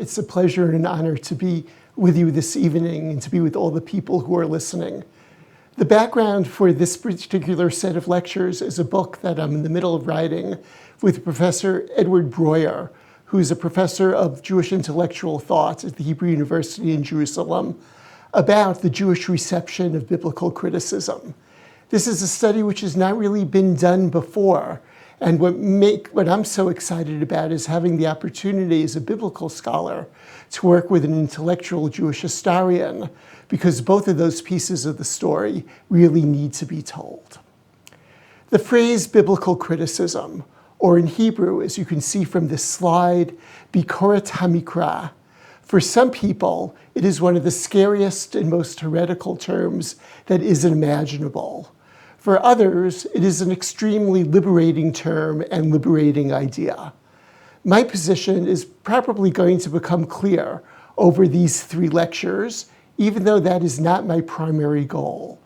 It's a pleasure and an honor to be with you this evening and to be with all the people who are listening. The background for this particular set of lectures is a book that I'm in the middle of writing with Professor Edward Breuer, who's a professor of Jewish intellectual thought at the Hebrew University in Jerusalem, about the Jewish reception of biblical criticism. This is a study which has not really been done before. And what I'm so excited about is having the opportunity as a biblical scholar to work with an intellectual Jewish historian, because both of those pieces of the story really need to be told. The phrase biblical criticism, or in Hebrew, as you can see from this slide, bikorat hamikra. For some people, it is one of the scariest and most heretical terms that is imaginable. For others, it is an extremely liberating term and liberating idea. My position is probably going to become clear over these 3 lectures, even though that is not my primary goal.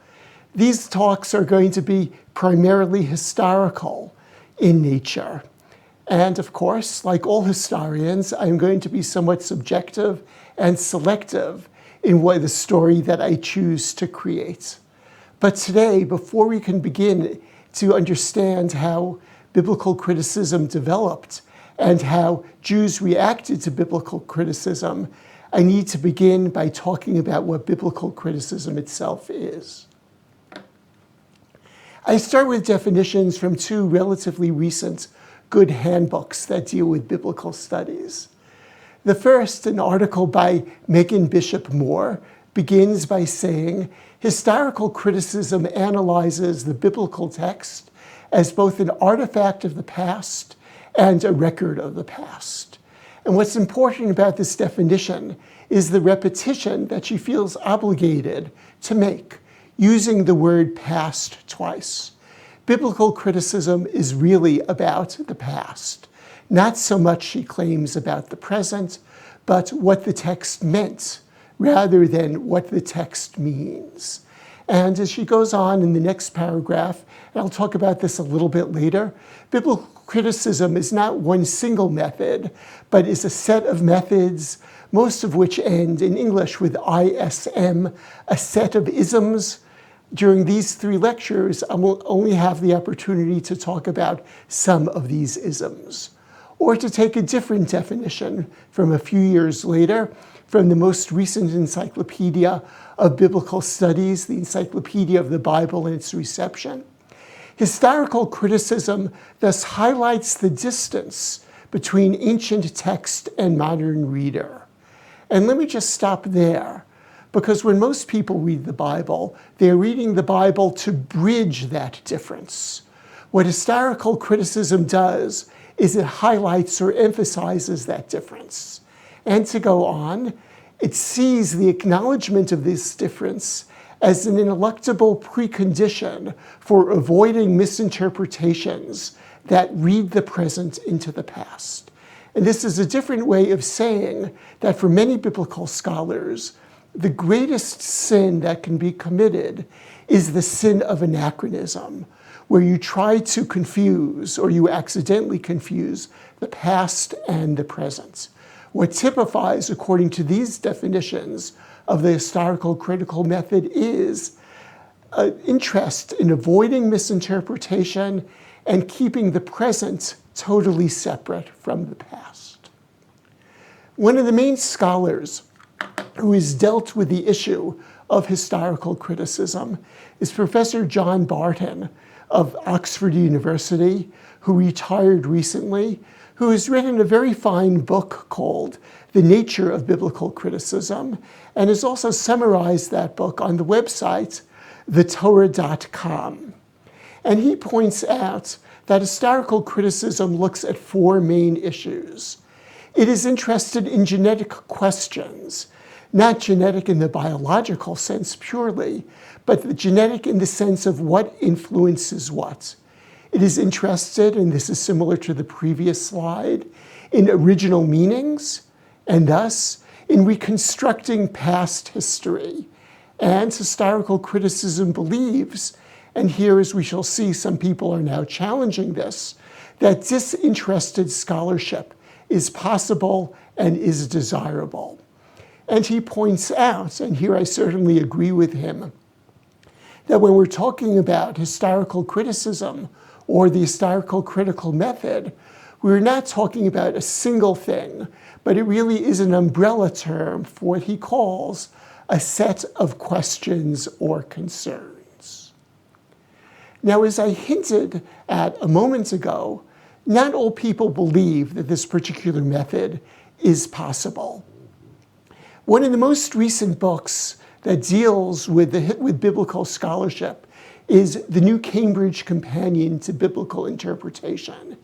These talks are going to be primarily historical in nature. And of course, like all historians, I'm going to be somewhat subjective and selective in what the story that I choose to create. But today, before we can begin to understand how biblical criticism developed and how Jews reacted to biblical criticism, I need to begin by talking about what biblical criticism itself is. I start with definitions from 2 relatively recent good handbooks that deal with biblical studies. The first, an article by Megan Bishop Moore, begins by saying, historical criticism analyzes the biblical text as both an artifact of the past and a record of the past. And what's important about this definition is the repetition that she feels obligated to make, using the word past twice. Biblical criticism is really about the past, not so much, she claims, about the present, but what the text meant, rather than what the text means. And as she goes on in the next paragraph, and I'll talk about this a little bit later, biblical criticism is not one single method, but is a set of methods, most of which end in English with ISM, a set of isms. During these 3 lectures, I will only have the opportunity to talk about some of these isms. Or to take a different definition from a few years later, from the most recent Encyclopedia of Biblical Studies, the Encyclopedia of the Bible and its Reception. Historical criticism thus highlights the distance between ancient text and modern reader. And let me just stop there, because when most people read the Bible, they're reading the Bible to bridge that difference. What historical criticism does is it highlights or emphasizes that difference. And to go on, it sees the acknowledgement of this difference as an ineluctable precondition for avoiding misinterpretations that read the present into the past. And this is a different way of saying that for many biblical scholars, the greatest sin that can be committed is the sin of anachronism, where you try to confuse or you accidentally confuse the past and the present. What typifies, according to these definitions of the historical critical method, is an interest in avoiding misinterpretation and keeping the present totally separate from the past. One of the main scholars who has dealt with the issue of historical criticism is Professor John Barton of Oxford University, who retired recently, who has written a very fine book called The Nature of Biblical Criticism, and has also summarized that book on the website, thetorah.com. And he points out that historical criticism looks at 4 main issues. It is interested in genetic questions, not genetic in the biological sense purely, but the genetic in the sense of what influences what. It is interested, and this is similar to the previous slide, in original meanings, and thus in reconstructing past history. And historical criticism believes, and here, as we shall see, some people are now challenging this, that disinterested scholarship is possible and is desirable. And he points out, and here I certainly agree with him, that when we're talking about historical criticism or the historical critical method, we're not talking about a single thing, but it really is an umbrella term for what he calls a set of questions or concerns. Now, as I hinted at a moment ago, not all people believe that this particular method is possible. One of the most recent books that deals with biblical scholarship is the New Cambridge Companion to Biblical Interpretation.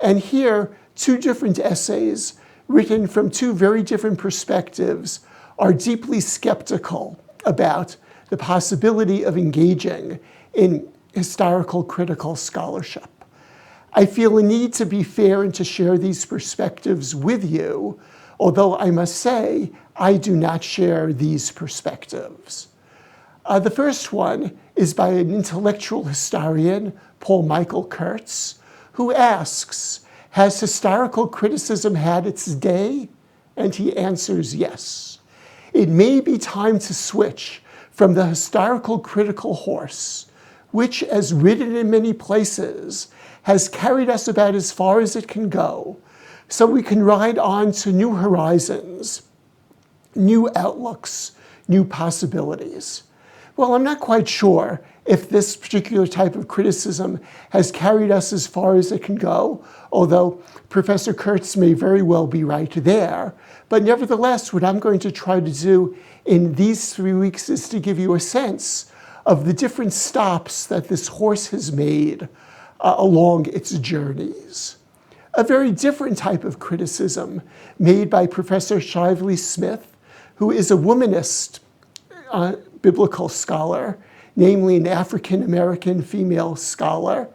And here, two different essays written from two very different perspectives are deeply skeptical about the possibility of engaging in historical critical scholarship. I feel a need to be fair and to share these perspectives with you, although I must say I do not share these perspectives. The first one is by an intellectual historian, Paul Michael Kurtz, who asks, has historical criticism had its day? And he answers yes. It may be time to switch from the historical critical horse, which, as ridden in many places, has carried us about as far as it can go, so we can ride on to new horizons, new outlooks, new possibilities. Well, I'm not quite sure if this particular type of criticism has carried us as far as it can go, although Professor Kurtz may very well be right there. But nevertheless, what I'm going to try to do in these 3 weeks is to give you a sense of the different stops that this horse has made along its journeys. A very different type of criticism made by Professor Shively Smith, who is a womanist biblical scholar, namely an African-American female scholar,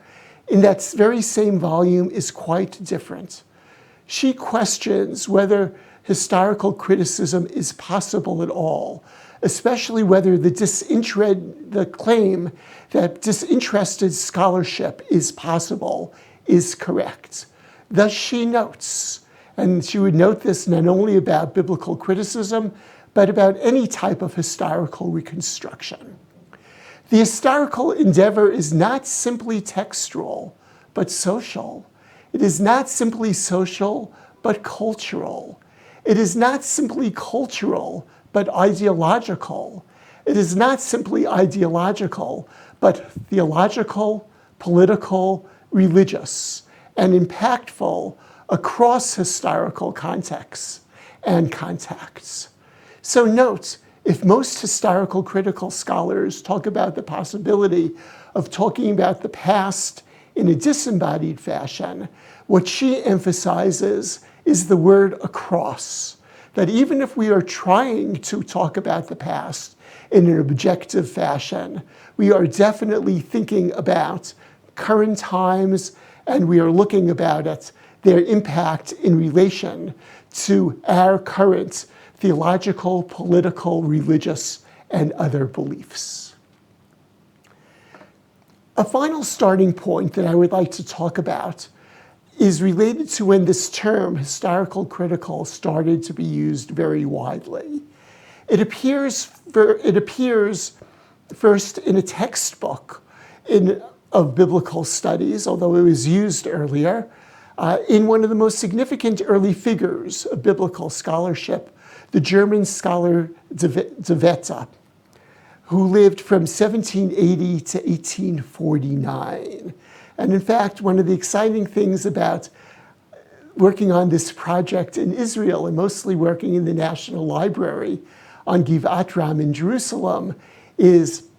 in that very same volume is quite different. She questions whether historical criticism is possible at all, especially whether the claim that disinterested scholarship is possible is correct. Thus she notes, and she would note this not only about biblical criticism, but about any type of historical reconstruction. The historical endeavor is not simply textual, but social. It is not simply social, but cultural. It is not simply cultural, but ideological. It is not simply ideological, but theological, political, religious, and impactful across historical contexts and contacts. So note, if most historical critical scholars talk about the possibility of talking about the past in a disembodied fashion, what she emphasizes is the word across. That even if we are trying to talk about the past in an objective fashion, we are definitely thinking about current times, and we are looking about their impact in relation to our current theological, political, religious, and other beliefs. A final starting point that I would like to talk about is related to when this term, historical critical, started to be used very widely. It appears first in a textbook of biblical studies, although it was used earlier, in one of the most significant early figures of biblical scholarship, the German scholar De Wette, who lived from 1780 to 1849. And in fact, one of the exciting things about working on this project in Israel, and mostly working in the National Library on Givat Ram in Jerusalem, is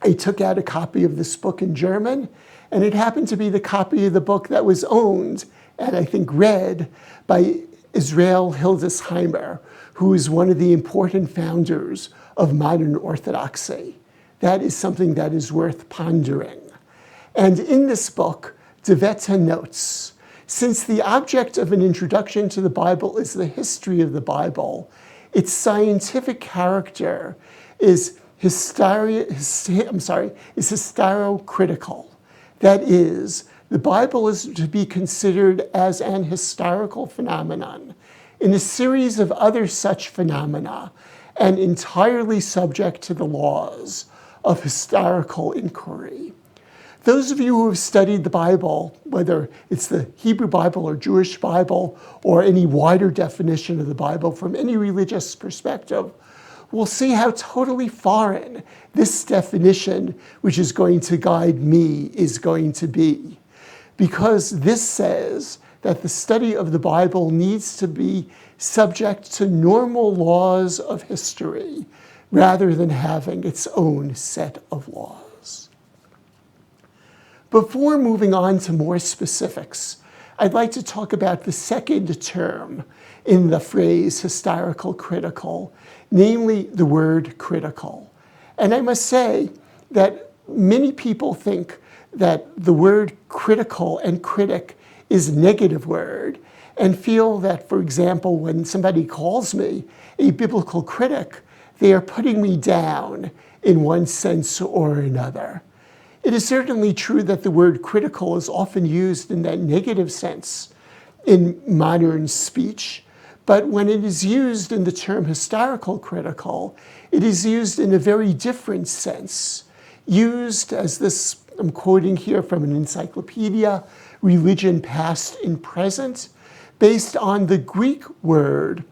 I took out a copy of this book in German, and it happened to be the copy of the book that was owned, and I think read, by Israel Hildesheimer, who is one of the important founders of modern Orthodoxy. That is something that is worth pondering. And in this book, De Wette notes, since the object of an introduction to the Bible is the history of the Bible, its scientific character is historiocritical. That is, the Bible is to be considered as an historical phenomenon in a series of other such phenomena and entirely subject to the laws of historical inquiry. Those of you who have studied the Bible, whether it's the Hebrew Bible or Jewish Bible or any wider definition of the Bible from any religious perspective, will see how totally foreign this definition, which is going to guide me, is going to be. Because this says that the study of the Bible needs to be subject to normal laws of history rather than having its own set of laws. Before moving on to more specifics, I'd like to talk about the second term in the phrase historical critical, namely the word critical. And I must say that many people think that the word critical and critic is a negative word and feel that, for example, when somebody calls me a biblical critic, they are putting me down in one sense or another. It is certainly true that the word critical is often used in that negative sense in modern speech, but when it is used in the term historical critical, it is used in a very different sense. Used as this, I'm quoting here from an encyclopedia, religion past and present, based on the Greek word,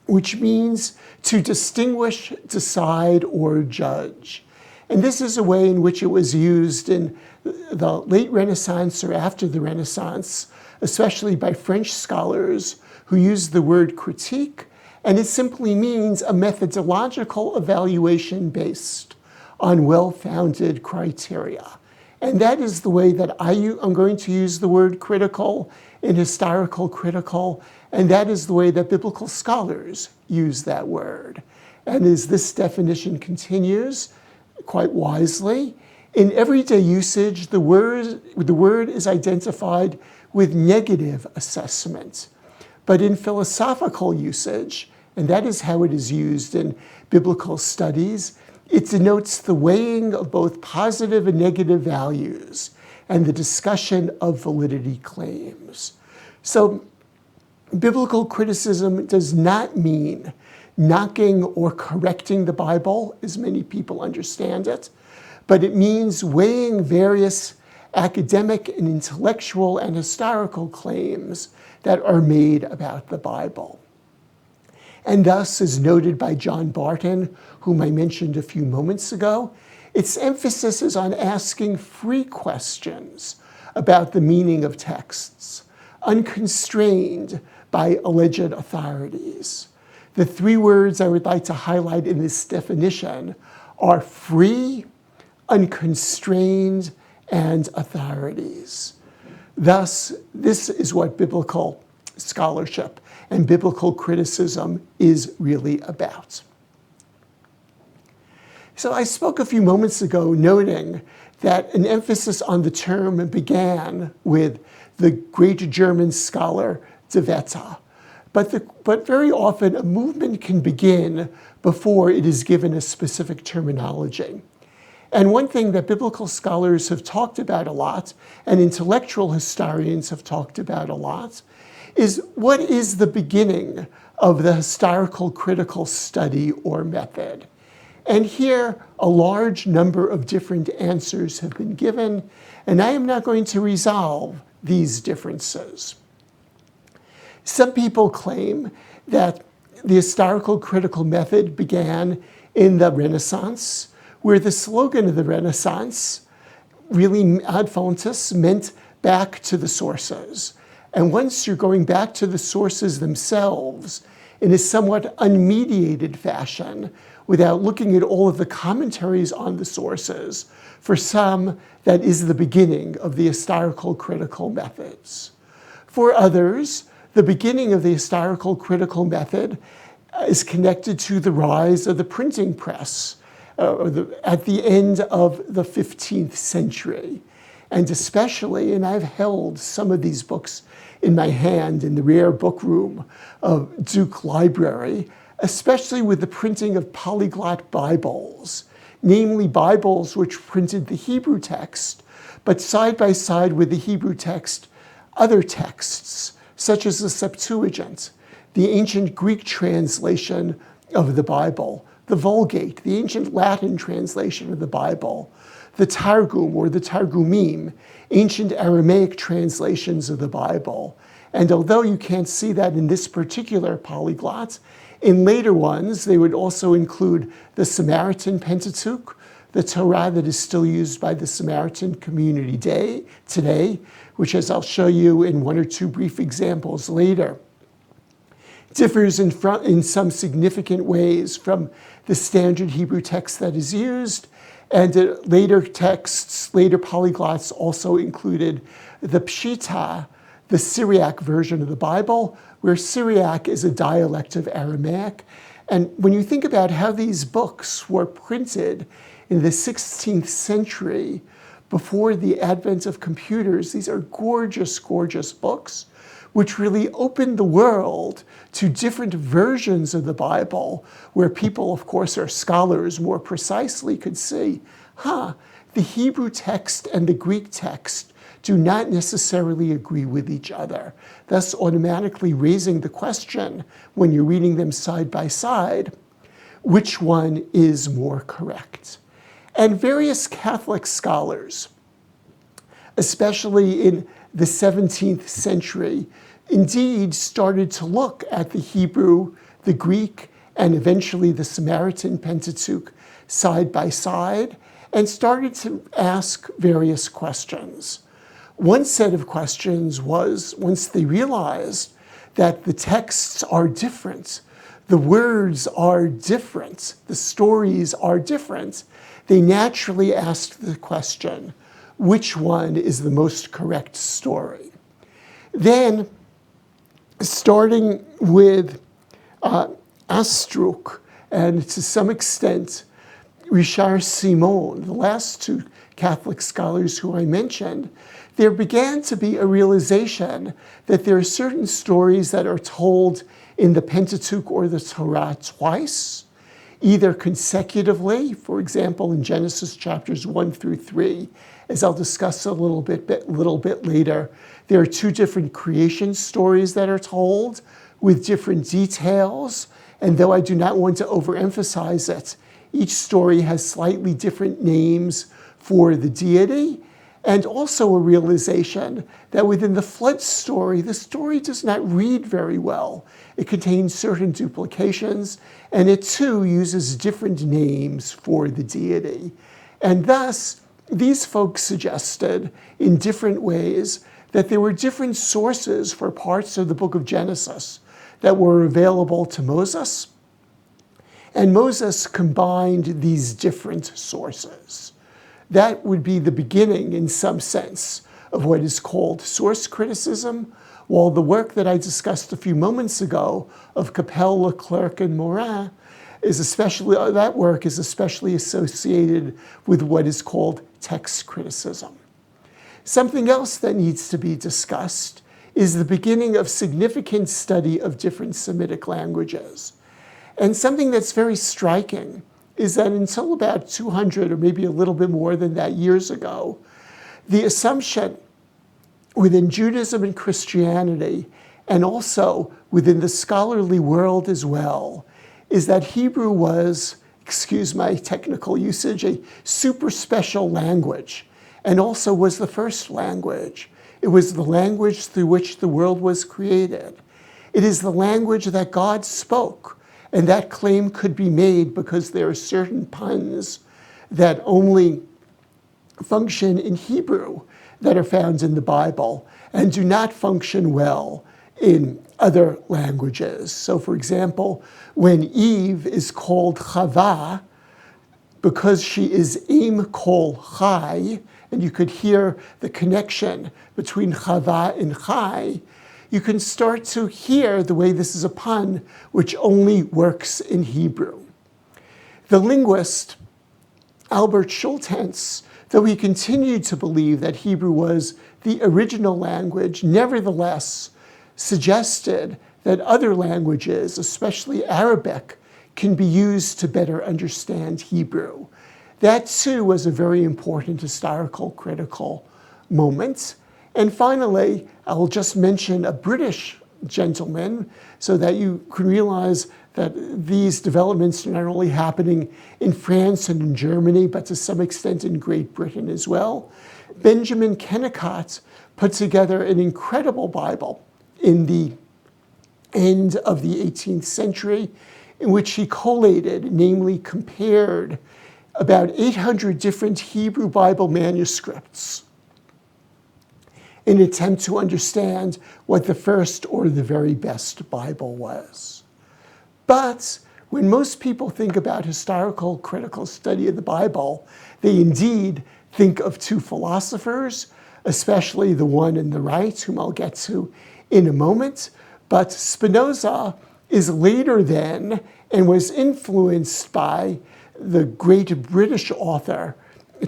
which means to distinguish, decide, or judge. And this is a way in which it was used in the late Renaissance or after the Renaissance, especially by French scholars who used the word critique, and it simply means a methodological evaluation based on well-founded criteria. And that is the way that I'm going to use the word critical in historical critical, and that is the way that biblical scholars use that word. And as this definition continues, quite wisely, in everyday usage, the word is identified with negative assessment. But in philosophical usage, and that is how it is used in biblical studies, it denotes the weighing of both positive and negative values and the discussion of validity claims. So biblical criticism does not mean knocking or correcting the Bible, as many people understand it, but it means weighing various academic and intellectual and historical claims that are made about the Bible. And thus, as noted by John Barton, whom I mentioned a few moments ago, its emphasis is on asking free questions about the meaning of texts, unconstrained by alleged authorities. The three words I would like to highlight in this definition are free, unconstrained, and authorities. Thus, this is what biblical scholarship and biblical criticism is really about. So I spoke a few moments ago noting that an emphasis on the term began with the great German scholar De Wette. But very often a movement can begin before it is given a specific terminology. And one thing that biblical scholars have talked about a lot, and intellectual historians have talked about a lot, is what is the beginning of the historical critical study or method? And here, a large number of different answers have been given, and I am not going to resolve these differences. Some people claim that the historical critical method began in the Renaissance, where the slogan of the Renaissance, really ad fontes, meant back to the sources. And once you're going back to the sources themselves in a somewhat unmediated fashion, without looking at all of the commentaries on the sources, for some, that is the beginning of the historical critical methods. For others, the beginning of the historical critical method is connected to the rise of the printing press at the end of the 15th century. And especially, and I've held some of these books in my hand in the rare book room of Duke Library, especially with the printing of polyglot Bibles, namely Bibles which printed the Hebrew text, but side by side with the Hebrew text, other texts, such as the Septuagint, the ancient Greek translation of the Bible, the Vulgate, the ancient Latin translation of the Bible, the Targum or the Targumim, ancient Aramaic translations of the Bible. And although you can't see that in this particular polyglot, in later ones, they would also include the Samaritan Pentateuch, the Torah that is still used by the Samaritan community today, which, as I'll show you in one or two brief examples later, differs in some significant ways from the standard Hebrew text that is used. And later texts, later polyglots also included the Pshita, the Syriac version of the Bible, where Syriac is a dialect of Aramaic. And when you think about how these books were printed in the 16th century, before the advent of computers, these are gorgeous, gorgeous books, which really opened the world to different versions of the Bible, where people, of course, or scholars more precisely could see, the Hebrew text and the Greek text do not necessarily agree with each other, thus automatically raising the question, when you're reading them side by side, which one is more correct? And various Catholic scholars, especially in the 17th century, indeed started to look at the Hebrew, the Greek, and eventually the Samaritan Pentateuch side by side, and started to ask various questions. One set of questions was, once they realized that the texts are different, the words are different, the stories are different, they naturally asked the question, which one is the most correct story? Then, starting with Astruc, and to some extent, Richard Simon, the last two Catholic scholars who I mentioned, there began to be a realization that there are certain stories that are told in the Pentateuch or the Torah twice, either consecutively, for example, in Genesis chapters 1 through 3, as I'll discuss a little bit later, there are two different creation stories that are told with different details, and though I do not want to overemphasize it, each story has slightly different names for the deity, and also a realization that within the flood story, the story does not read very well. It contains certain duplications, and it too uses different names for the deity. And thus, these folks suggested in different ways that there were different sources for parts of the book of Genesis that were available to Moses, and Moses combined these different sources. That would be the beginning, in some sense, of what is called source criticism, while the work that I discussed a few moments ago of Capel, Leclerc, and Morin that work is especially associated with what is called text criticism. Something else that needs to be discussed is the beginning of significant study of different Semitic languages. And something that's very striking is that until about 200 or maybe a little bit more than that years ago, the assumption within Judaism and Christianity, and also within the scholarly world as well, is that Hebrew was, excuse my technical usage, a super special language, and also was the first language. It was the language through which the world was created. It is the language that God spoke. And that claim could be made because there are certain puns that only function in Hebrew that are found in the Bible and do not function well in other languages. So for example, when Eve is called Chava, because she is Im Kol Chai, and you could hear the connection between Chava and Chai, you can start to hear the way this is a pun which only works in Hebrew. The linguist Albert Schultenz, though he continued to believe that Hebrew was the original language, nevertheless suggested that other languages, especially Arabic, can be used to better understand Hebrew. That too was a very important historical critical moment. And finally, I'll just mention a British gentleman so that you can realize that these developments are not only happening in France and in Germany, but to some extent in Great Britain as well. Benjamin Kennicott put together an incredible Bible in the end of the 18th century, in which he collated, namely compared, about 800 different Hebrew Bible manuscripts in an attempt to understand what the first or the very best Bible was. But when most people think about historical critical study of the Bible, they indeed think of two philosophers, especially the one on the right, whom I'll get to in a moment. But Spinoza is later than and was influenced by the great British author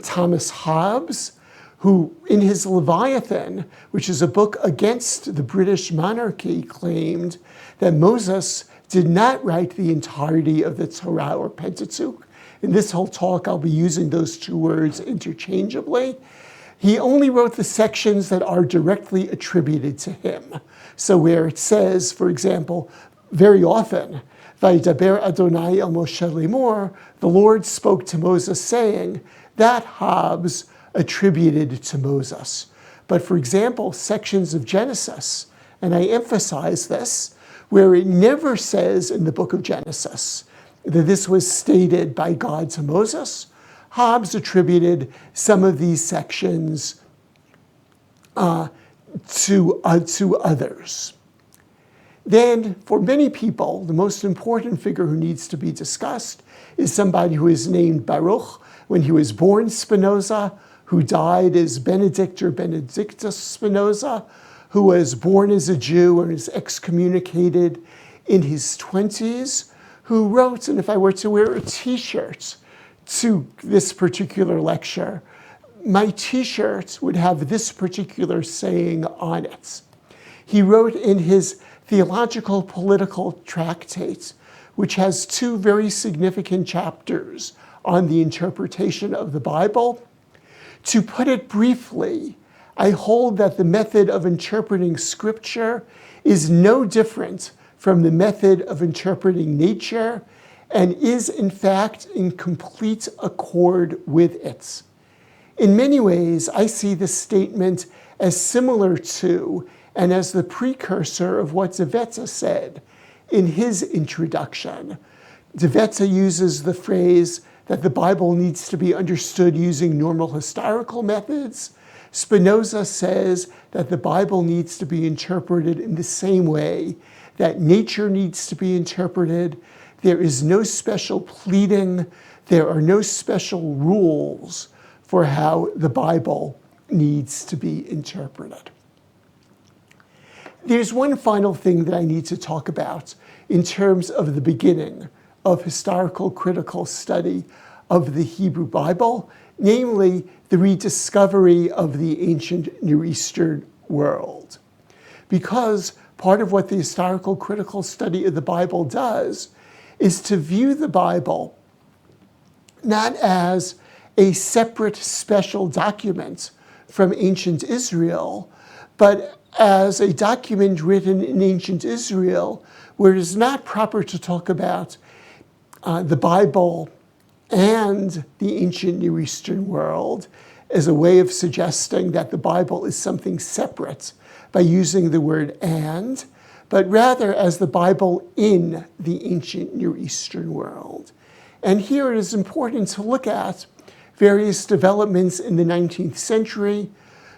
Thomas Hobbes, who in his Leviathan, which is a book against the British monarchy, claimed that Moses did not write the entirety of the Torah or Pentateuch. In this whole talk, I'll be using those two words interchangeably. He only wrote the sections that are directly attributed to him. So where it says, for example, very often, Vaydaber Adonai el Moshe lemor, the Lord spoke to Moses saying, that Hobbes attributed to Moses. But for example, sections of Genesis, and I emphasize this, where it never says in the book of Genesis that this was stated by God to Moses, Hobbes attributed some of these sections to others. Then, for many people, the most important figure who needs to be discussed is somebody who is named Baruch. When he was born, Spinoza, who died as Benedict or Benedictus Spinoza, who was born as a Jew and was excommunicated in his 20s, who wrote, and if I were to wear a t-shirt to this particular lecture, my t-shirt would have this particular saying on it. He wrote in his theological political tractate, which has two very significant chapters on the interpretation of the Bible. To put it briefly, I hold that the method of interpreting Scripture is no different from the method of interpreting nature and is, in fact, in complete accord with it. In many ways, I see this statement as similar to and as the precursor of what De Wette said in his introduction. De Wette uses the phrase that the Bible needs to be understood using normal historical methods. Spinoza says that the Bible needs to be interpreted in the same way that nature needs to be interpreted. There is no special pleading. There are no special rules for how the Bible needs to be interpreted. There's one final thing that I need to talk about in terms of the beginning of historical critical study of the Hebrew Bible, namely the rediscovery of the ancient Near Eastern world. Because part of what the historical critical study of the Bible does is to view the Bible not as a separate special document from ancient Israel, but as a document written in ancient Israel where it is not proper to talk about the Bible and the ancient Near Eastern world as a way of suggesting that the Bible is something separate by using the word and, but rather as the Bible in the ancient Near Eastern world. And here it is important to look at various developments in the 19th century,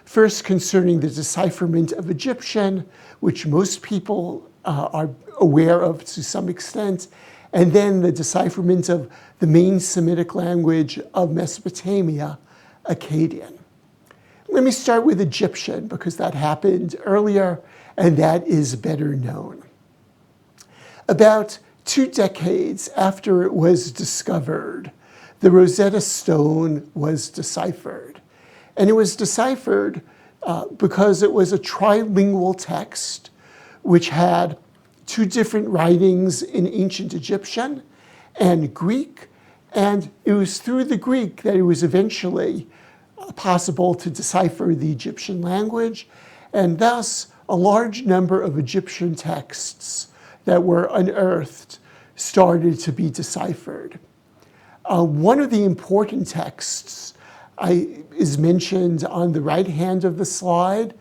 first concerning the decipherment of Egyptian, which most people are aware of to some extent, and then the decipherment of the main Semitic language of Mesopotamia, Akkadian. Let me start with Egyptian, because that happened earlier, and that is better known. About 2 decades after it was discovered, the Rosetta Stone was deciphered. And it was deciphered because it was a trilingual text which had 2 different writings in ancient Egyptian and Greek. And it was through the Greek that it was eventually possible to decipher the Egyptian language, and thus a large number of Egyptian texts that were unearthed started to be deciphered. One of the important texts is mentioned on the right hand of the slide,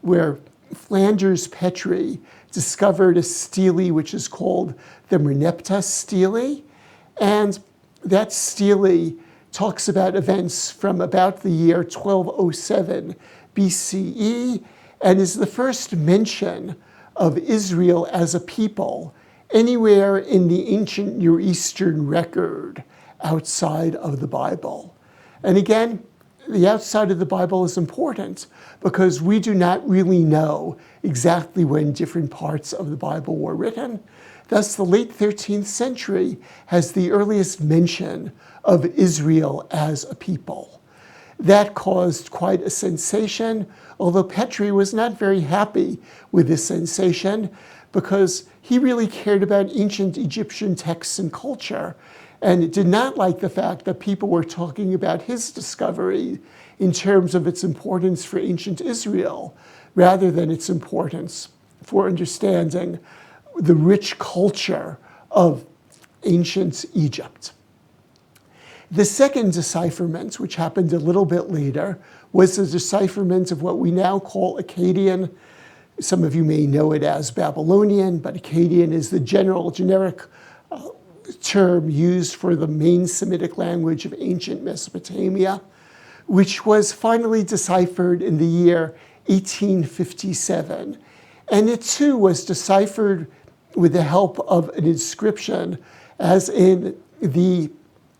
where Flanders Petrie discovered a stele which is called the Merneptah stele, and that stele talks about events from about the year 1207 BCE and is the first mention of Israel as a people anywhere in the ancient Near Eastern record outside of the Bible. And again, the outside of the Bible is important because we do not really know exactly when different parts of the Bible were written. Thus, the late 13th century has the earliest mention of Israel as a people. That caused quite a sensation, although Petrie was not very happy with this sensation because he really cared about ancient Egyptian texts and culture, and did not like the fact that people were talking about his discovery in terms of its importance for ancient Israel, rather than its importance for understanding the rich culture of ancient Egypt. The second decipherment, which happened a little bit later, was the decipherment of what we now call Akkadian. Some of you may know it as Babylonian, but Akkadian is the generic term used for the main Semitic language of ancient Mesopotamia, which was finally deciphered in the year 1857. And it too was deciphered with the help of an inscription, as in the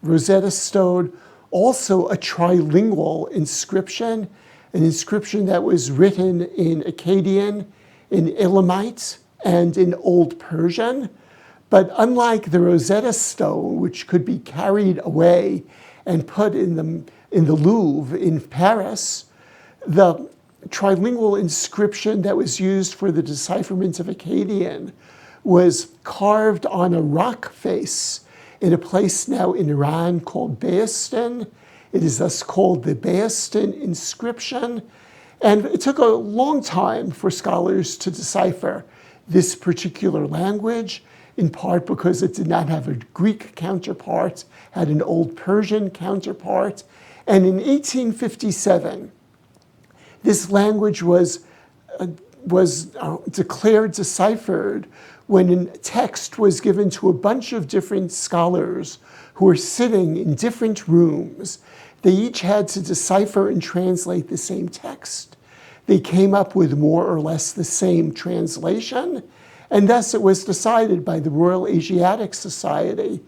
Rosetta Stone, also a trilingual inscription, an inscription that was written in Akkadian, in Elamite, and in Old Persian. But unlike the Rosetta Stone, which could be carried away and put in the Louvre in Paris, the trilingual inscription that was used for the decipherment of Akkadian was carved on a rock face in a place now in Iran called Bayastin. It is thus called the Bayastin inscription. And it took a long time for scholars to decipher this particular language, in part because it did not have a Greek counterpart, had an Old Persian counterpart. And in 1857, this language was declared deciphered when a text was given to a bunch of different scholars who were sitting in different rooms. They each had to decipher and translate the same text. They came up with more or less the same translation, and thus it was decided by the Royal Asiatic Society,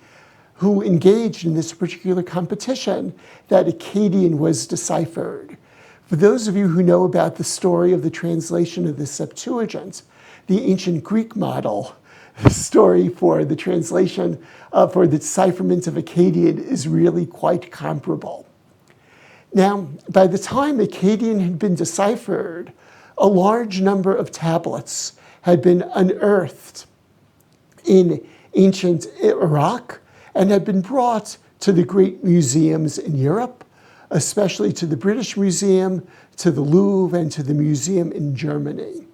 who engaged in this particular competition, that Akkadian was deciphered. For those of you who know about the story of the translation of the Septuagint, the ancient Greek model, the story for the translation, for the decipherment of Akkadian is really quite comparable. Now, by the time Akkadian had been deciphered, a large number of tablets had been unearthed in ancient Iraq and had been brought to the great museums in Europe, especially to the British Museum, to the Louvre, and to the museum in Germany.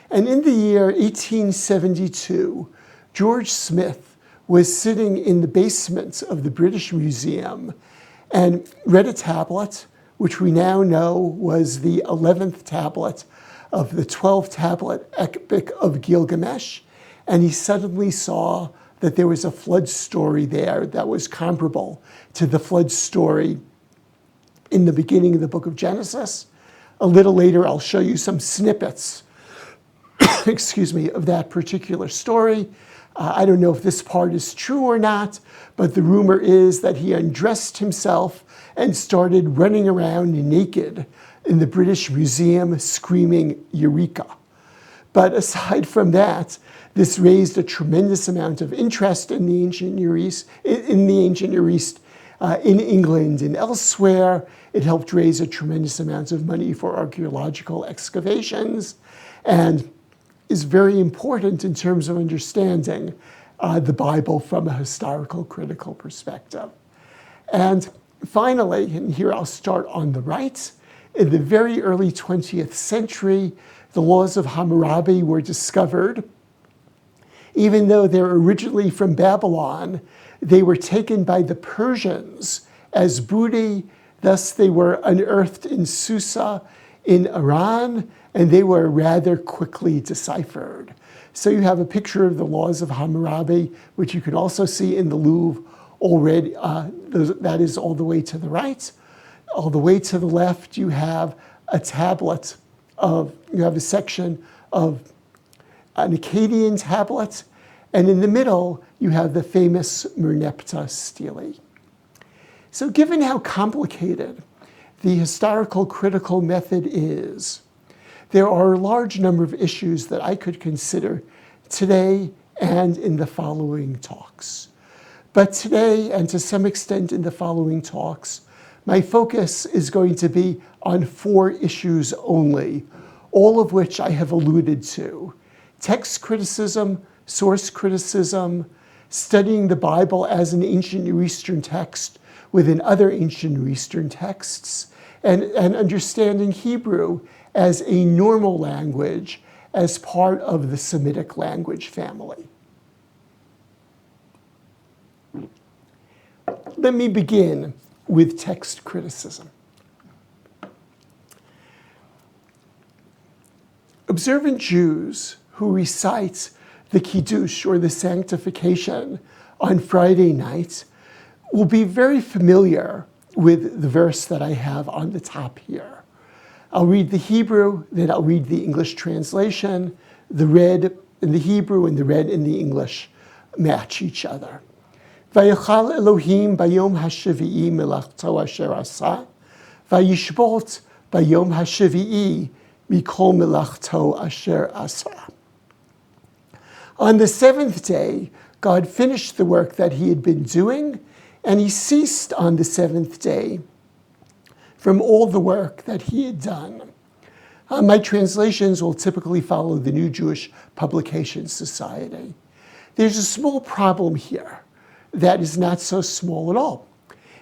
And in the year 1872, George Smith was sitting in the basement of the British Museum and read a tablet, which we now know was the 11th tablet of the 12-tablet epic of Gilgamesh. And he suddenly saw that there was a flood story there that was comparable to the flood story in the beginning of the book of Genesis. A little later, I'll show you some snippets excuse me, of that particular story. I don't know if this part is true or not, but the rumor is that he undressed himself and started running around naked in the British Museum screaming, "Eureka!" But aside from that, this raised a tremendous amount of interest in the ancient Near East, in England and elsewhere. It helped raise a tremendous amount of money for archaeological excavations, and is very important in terms of understanding the Bible from a historical critical perspective. And finally, and here I'll start on the right, in the very early 20th century, the Laws of Hammurabi were discovered. Even though they're originally from Babylon, they were taken by the Persians as booty. Thus, they were unearthed in Susa in Iran, and they were rather quickly deciphered. So you have a picture of the Laws of Hammurabi, which you can also see in the Louvre already. That is all the way to the right. All the way to the left, you have a tablet you have a section of an Akkadian tablet, and in the middle, you have the famous Merneptah stele. So given how complicated the historical critical method is, there are a large number of issues that I could consider today and in the following talks. But today, and to some extent in the following talks, my focus is going to be on 4 issues only, all of which I have alluded to: text criticism, source criticism, studying the Bible as an ancient Near Eastern text within other ancient Near Eastern texts, and understanding Hebrew as a normal language as part of the Semitic language family. Let me begin with text criticism. Observant Jews who recite the Kiddush, or the sanctification, on Friday night will be very familiar with the verse that I have on the top here. I'll read the Hebrew, then I'll read the English translation. The red in the Hebrew and the red in the English match each other. Vayachal Elohim bayom hashevi'i melachto asher asa, vayishbot bayom hashevi'i mikol melachto asher asa. On the 7th day, God finished the work that he had been doing, and he ceased on the 7th day from all the work that he had done. My translations will typically follow the New Jewish Publication Society. There's a small problem here that is not so small at all.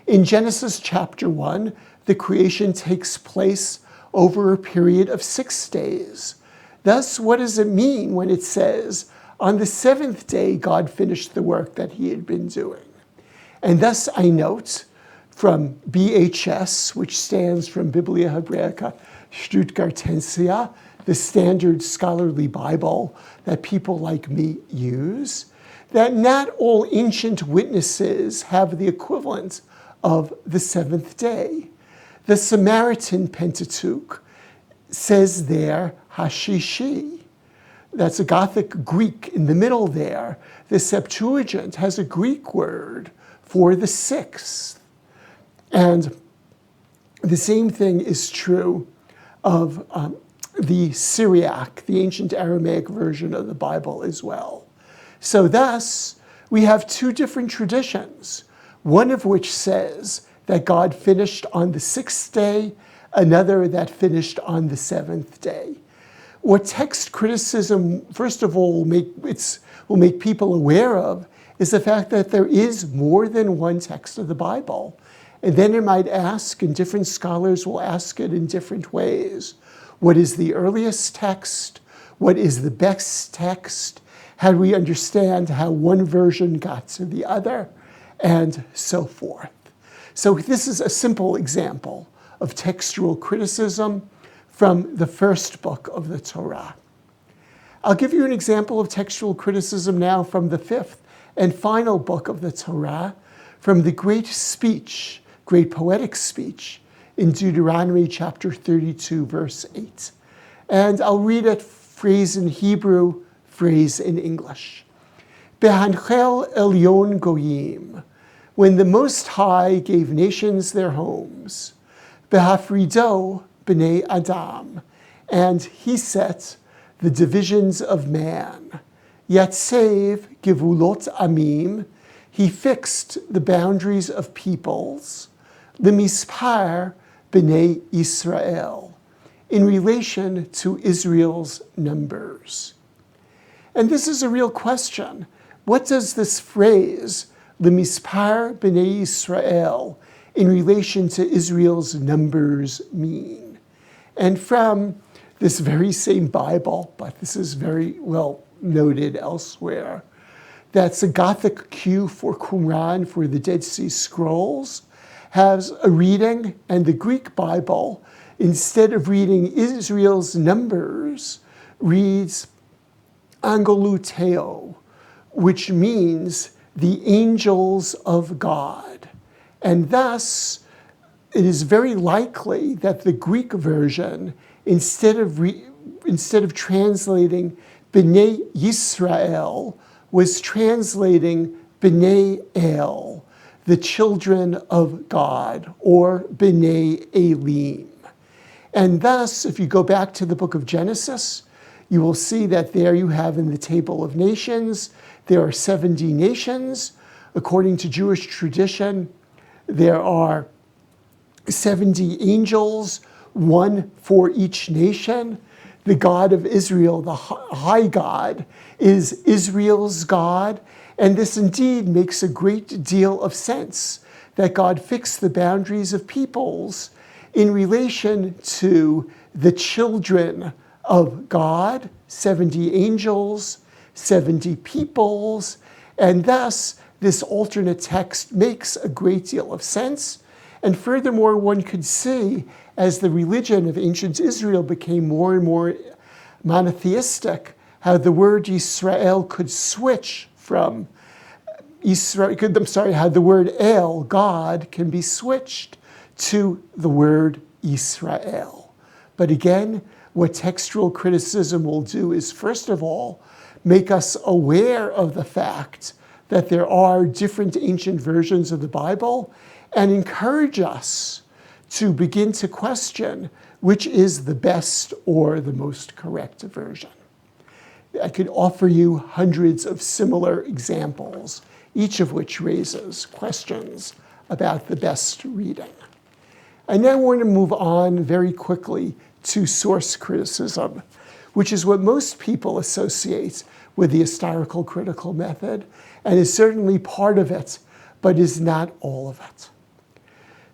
In Genesis chapter 1, the creation takes place over a period of 6 days. Thus, what does it mean when it says, on the 7th day, God finished the work that he had been doing? And thus I note from BHS, which stands from Biblia Hebraica Stuttgartensia, the standard scholarly Bible that people like me use, that not all ancient witnesses have the equivalent of the 7th day. The Samaritan Pentateuch says there, Hashishi. That's a Gothic Greek in the middle there. The Septuagint has a Greek word for the 6th. And the same thing is true of the Syriac, the ancient Aramaic version of the Bible as well. So thus, we have 2 different traditions, one of which says that God finished on the 6th day, another that finished on the 7th day. What text criticism, first of all, will make people aware of is the fact that there is more than one text of the Bible. And then it might ask, and different scholars will ask it in different ways, what is the earliest text? What is the best text? How do we understand how one version got to the other? And so forth. So this is a simple example of textual criticism from the first book of the Torah. I'll give you an example of textual criticism now from the 5th and final book of the Torah, from the great speech, great poetic speech in Deuteronomy chapter 32, verse 8. And I'll read it phrase in Hebrew, phrase in English. Behanchel elyon goyim, when the Most High gave nations their homes. Behafrido b'nei Adam, and he set the divisions of man. Yatsev givulot amim, he fixed the boundaries of peoples. Lemispar b'nei Israel, in relation to Israel's numbers. And this is a real question. What does this phrase, Lemispar b'nei Israel, in relation to Israel's numbers mean? And from this very same Bible, but this is very well noted elsewhere, that's a Gothic Q for Qumran, for the Dead Sea Scrolls, has a reading, and the Greek Bible, instead of reading Israel's numbers, reads Angeluteo, which means the angels of God. And thus, it is very likely that the Greek version, instead of translating B'nai Yisrael, was translating B'nai El, the children of God, or B'nai Elim. And thus, if you go back to the book of Genesis, you will see that there you have in the table of nations, there are 70 nations. According to Jewish tradition, there are 70 angels, one for each nation. The God of Israel, the high God, is Israel's God. And this indeed makes a great deal of sense, that God fixed the boundaries of peoples in relation to the children of God, 70 angels, 70 peoples, and thus this alternate text makes a great deal of sense. And furthermore, one could see, as the religion of ancient Israel became more and more monotheistic, how the word Yisrael could switch from how the word El, God, can be switched to the word Israel. But again, what textual criticism will do is, first of all, make us aware of the fact that there are different ancient versions of the Bible, and encourage us to begin to question which is the best or the most correct version. I could offer you hundreds of similar examples, each of which raises questions about the best reading. I now want to move on very quickly to source criticism, which is what most people associate with the historical critical method, and is certainly part of it, but is not all of it.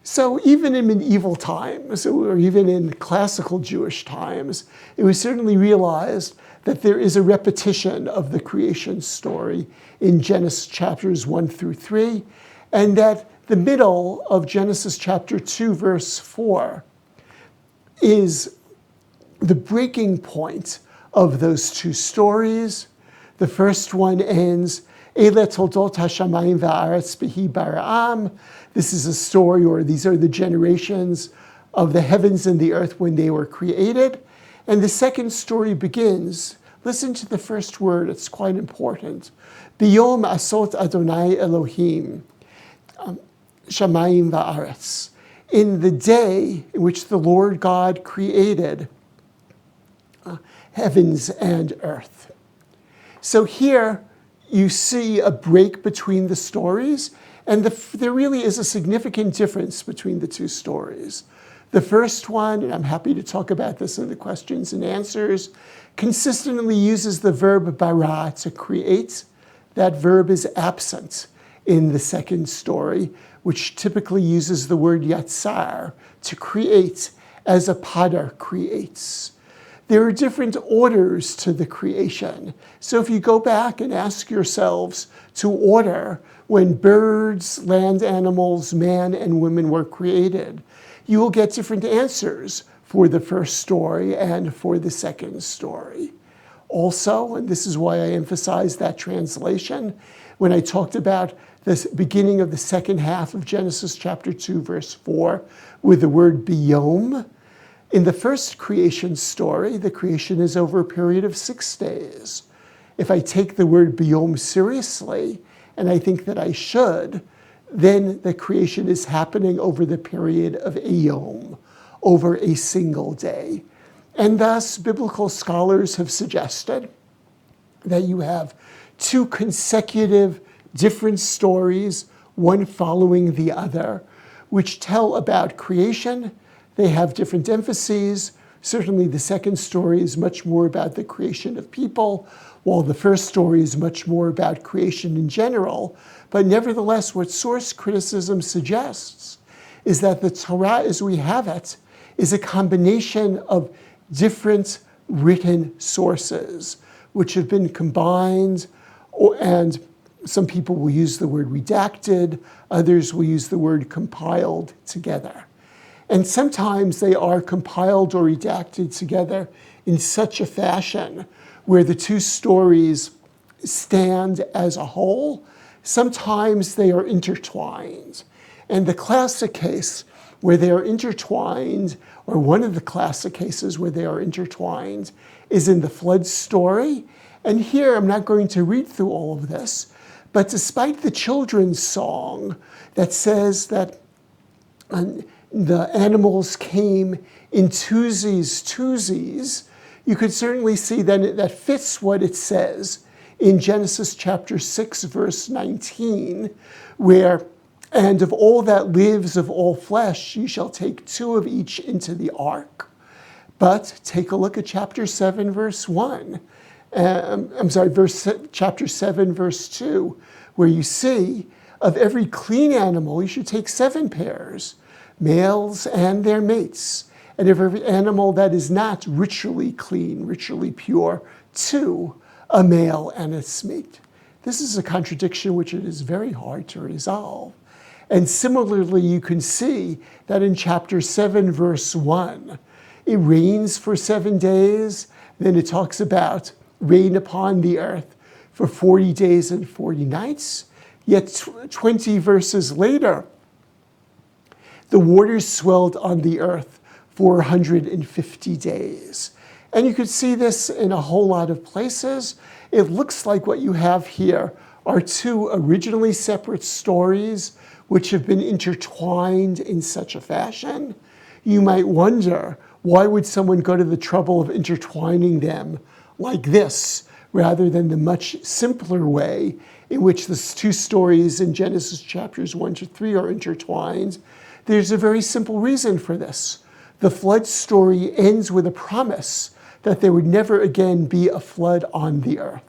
So even in medieval times, or even in classical Jewish times, it was certainly realized that there is a repetition of the creation story in Genesis chapters 1 through 3, and that the middle of Genesis chapter 2, verse 4, is the breaking point of those two stories. The first one ends, Ele toldot hashamayim va'aretz behi bara'am. This is a story, or these are the generations of the heavens and the earth when they were created. And the second story begins, listen to the first word, it's quite important. Biyom asot Adonai Elohim, shamayim va'aretz. In the day in which the Lord God created heavens and earth. So here you see a break between the stories, and there really is a significant difference between the two stories. The first one, and I'm happy to talk about this in the questions and answers, consistently uses the verb bara, to create. That verb is absent in the second story, which typically uses the word yatsar, to create, as a potter creates. There are different orders to the creation. So if you go back and ask yourselves to order when birds, land animals, man and women were created, you will get different answers for the first story and for the second story. Also, and this is why I emphasize that translation, when I talked about the beginning of the second half of Genesis chapter 2, verse 4, with the word biyom. In the first creation story, the creation is over a period of 6 days. If I take the word biyom seriously, and I think that I should, then the creation is happening over the period of a yom, over a single day. And thus, biblical scholars have suggested that you have two consecutive different stories, one following the other, which tell about creation. They have different emphases. Certainly the second story is much more about the creation of people, while the first story is much more about creation in general. But nevertheless, what source criticism suggests is that the Torah as we have it is a combination of different written sources which have been combined, and some people will use the word redacted, others will use the word compiled together. And sometimes they are compiled or redacted together in such a fashion where the two stories stand as a whole. Sometimes they are intertwined. And the classic case where they are intertwined, or one of the classic cases where they are intertwined, is in the flood story. And here, I'm not going to read through all of this, but despite the children's song that says that the animals came in twosies, you could certainly see that that fits what it says in Genesis chapter 6, verse 19, where, and of all that lives of all flesh, you shall take 2 of each into the ark. But take a look at chapter 7, verse 1. Chapter 7, verse 2, where you see, of every clean animal, you should take 7 pairs, males and their mates, and of every animal that is not ritually clean, ritually pure, 2, a male and its mate. This is a contradiction which it is very hard to resolve. And similarly, you can see that in chapter 7, verse 1, it rains for 7 days, then it talks about rain upon the earth for 40 days and 40 nights, yet 20 verses later, the waters swelled on the earth for 150 days. And you could see this in a whole lot of places. It looks like what you have here are 2 originally separate stories which have been intertwined in such a fashion. You might wonder, why would someone go to the trouble of intertwining them like this, rather than the much simpler way in which the 2 stories in Genesis chapters 1 to 3 are intertwined? There's a very simple reason for this. The flood story ends with a promise that there would never again be a flood on the earth.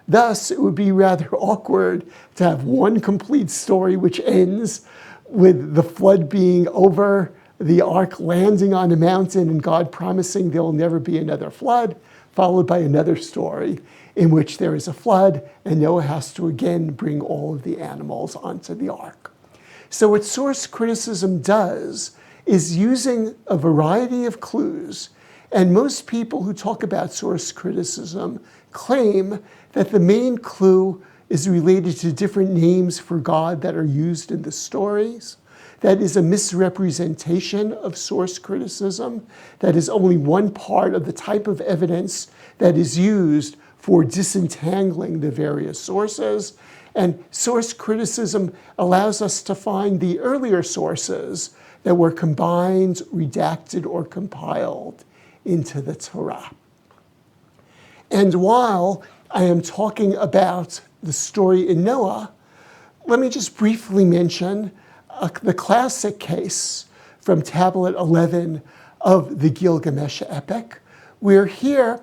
Thus, it would be rather awkward to have one complete story which ends with the flood being over, the ark landing on a mountain, and God promising there will never be another flood, followed by another story in which there is a flood and Noah has to again bring all of the animals onto the ark. So what source criticism does is using a variety of clues, and most people who talk about source criticism claim that the main clue is related to different names for God that are used in the stories. That is a misrepresentation of source criticism. That is only one part of the type of evidence that is used for disentangling the various sources. And source criticism allows us to find the earlier sources that were combined, redacted, or compiled into the Torah. And while I am talking about the story in Noah, let me just briefly mention the classic case from Tablet 11 of the Gilgamesh epic, where here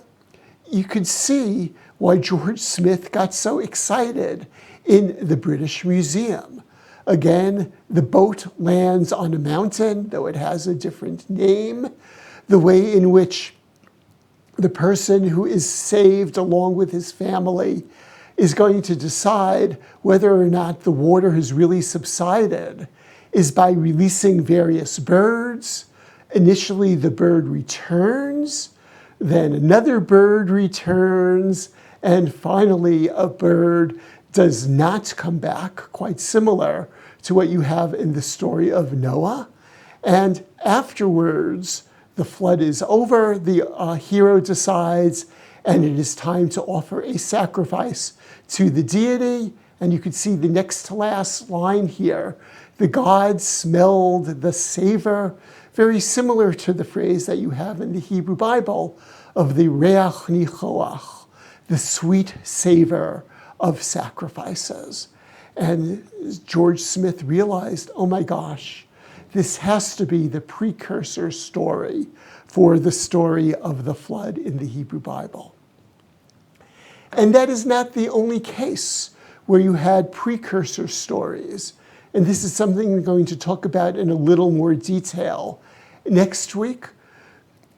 you could see why George Smith got so excited in the British Museum. Again, the boat lands on a mountain, though it has a different name. The way in which the person who is saved along with his family is going to decide whether or not the water has really subsided is by releasing various birds. Initially, the bird returns, then another bird returns, and finally, a bird does not come back, quite similar to what you have in the story of Noah. And afterwards, the flood is over, the hero decides, and it is time to offer a sacrifice to the deity. And you can see the next to last line here. The gods smelled the savor, very similar to the phrase that you have in the Hebrew Bible of the reach nichoach, the sweet savor of sacrifices. And George Smith realized, oh my gosh, this has to be the precursor story for the story of the flood in the Hebrew Bible. And that is not the only case where you had precursor stories. And this is something we're going to talk about in a little more detail next week.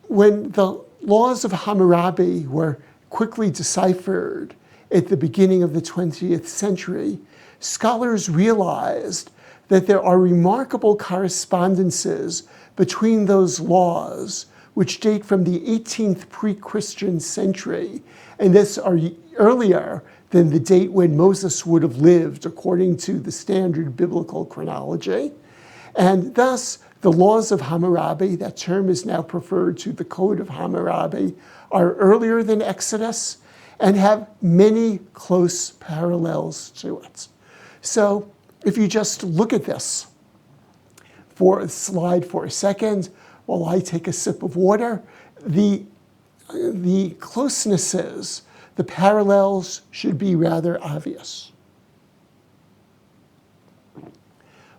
When the Laws of Hammurabi were quickly deciphered at the beginning of the 20th century, scholars realized that there are remarkable correspondences between those laws, which date from the 18th pre-Christian century, and this are earlier than the date when Moses would have lived according to the standard biblical chronology. And thus, the Laws of Hammurabi, that term is now preferred to the Code of Hammurabi, are earlier than Exodus and have many close parallels to it. So if you just look at this for a slide for a second, while I take a sip of water, the closenesses, the parallels should be rather obvious.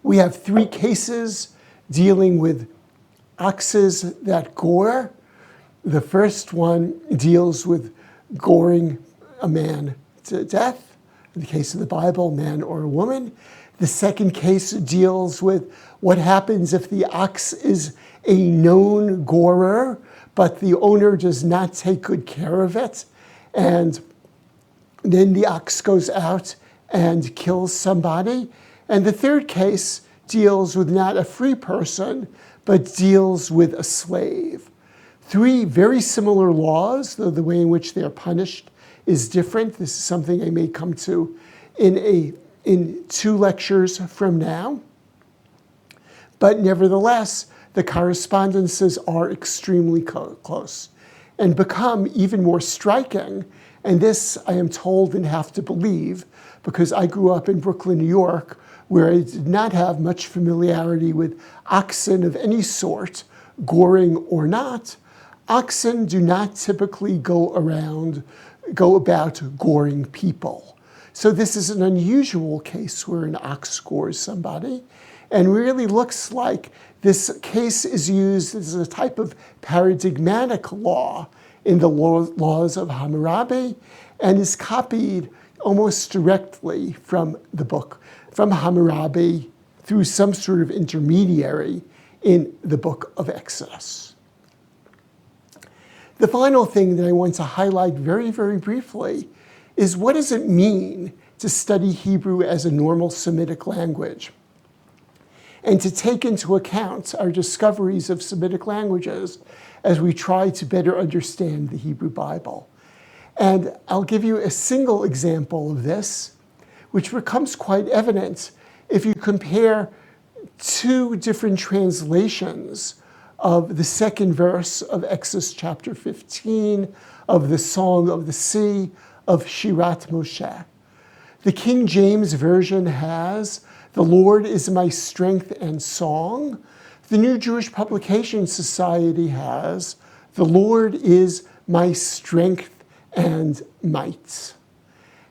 We have three cases dealing with oxes that gore. The first one deals with goring a man to death. In the case of the Bible, man or a woman. The second case deals with what happens if the ox is a known gorer, but the owner does not take good care of it. And then the ox goes out and kills somebody. And the third case deals with not a free person, but deals with a slave. Three very similar laws, though the way in which they are punished is different. This is something I may come to in 2 lectures from now. But nevertheless, the correspondences are extremely close and become even more striking. And this I am told and have to believe because I grew up in Brooklyn, New York, where I did not have much familiarity with oxen of any sort, goring or not. Oxen do not typically go about goring people. So this is an unusual case where an ox gores somebody, and really looks like this case is used as a type of paradigmatic law in the Laws of Hammurabi, and is copied almost directly from the book, from Hammurabi through some sort of intermediary in the book of Exodus. The final thing that I want to highlight very, very briefly is what does it mean to study Hebrew as a normal Semitic language? And to take into account our discoveries of Semitic languages as we try to better understand the Hebrew Bible. And I'll give you a single example of this, which becomes quite evident if you compare 2 different translations of the second verse of Exodus chapter 15, of the Song of the Sea, of Shirat Moshe. The King James Version has, "The Lord is my strength and song." The New Jewish Publication Society has, "The Lord is my strength and might."